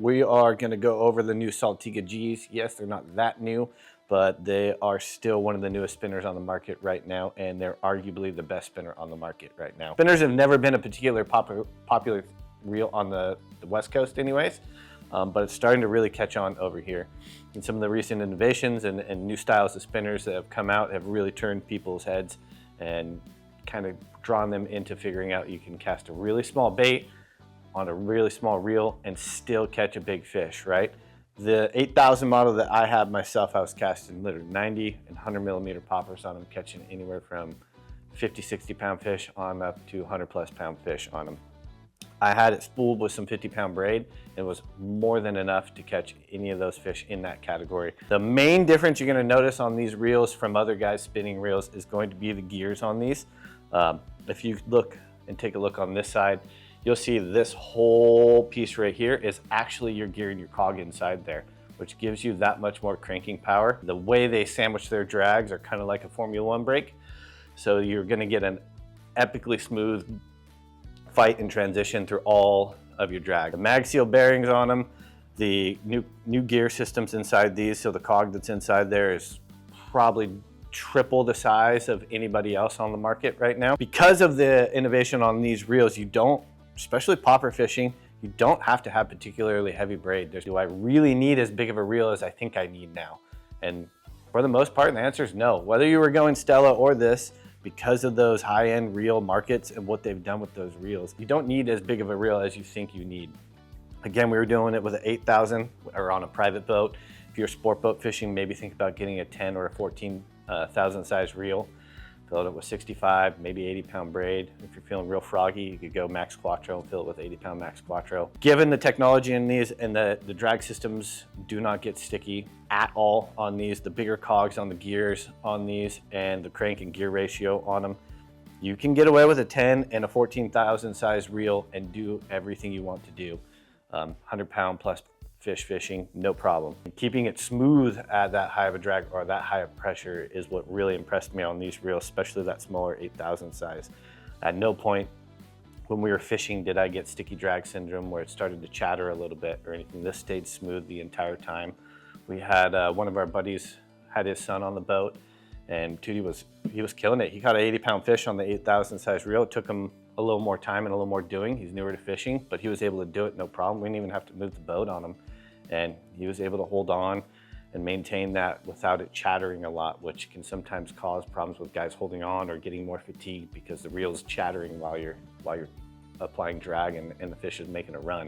We are going to go over the new Saltiga G's. Yes, they're not that new, but they are still one of the newest spinners on the market right now, and they're arguably the best spinner on the market right now. Spinners have never been a particular popular reel on the West Coast anyways, but it's starting to really catch on over here. And some of the recent innovations and new styles of spinners that have come out have really turned people's heads and kind of drawn them into figuring out you can cast a really small bait on a really small reel and still catch a big fish, right? The 8000 model that I have myself, I was casting literally 90 and 100 millimeter poppers on them, catching anywhere from 50, 60 pound fish on up to 100 plus pound fish on them. I had it spooled with some 50-pound braid. It was more than enough to catch any of those fish in that category. The main difference you're gonna notice on these reels from other guys spinning reels is going to be the gears on these. If you look and take a look on this side, you'll see this whole piece right here is actually your gear and your cog inside there, which gives you that much more cranking power. The way they sandwich their drags are kind of like a Formula One brake. So you're gonna get an epically smooth fight and transition through all of your drag. The mag seal bearings on them, the new gear systems inside these, so the cog that's inside there is probably triple the size of anybody else on the market right now. Because of the innovation on these reels, you don't, especially popper fishing, you don't have to have particularly heavy braid. Do I really need as big of a reel as I think I need now? And for the most part, the answer is no. Whether you were going Stella or this, because of those high-end reel markets and what they've done with those reels, you don't need as big of a reel as you think you need. Again, we were doing it with an 8000 or on a private boat. If you're sport boat fishing, maybe think about getting a 10 or a 14,000 size reel. Fill it with 65, maybe 80-pound braid. If you're feeling real froggy, you could go Max Quattro and fill it with 80-pound Max Quattro. Given the technology in these and the drag systems do not get sticky at all on these, the bigger cogs on the gears on these and the crank and gear ratio on them, you can get away with a 10 and a 14,000 size reel and do everything you want to do. 100-pound plus fish fishing, no problem. And keeping it smooth at that high of a drag or that high of pressure is what really impressed me on these reels, especially that smaller 8000 size. At no point when we were fishing did I get sticky drag syndrome where it started to chatter a little bit or anything. This stayed smooth the entire time. We had one of our buddies had his son on the boat, and dude, he was killing it. He caught an 80-pound fish on the 8000 size reel. It took him a little more time and a little more doing. He's newer to fishing, but he was able to do it no problem. We didn't even have to move the boat on him. And he was able to hold on and maintain that without it chattering a lot, which can sometimes cause problems with guys holding on or getting more fatigued because the reel is chattering while you're applying drag and the fish is making a run.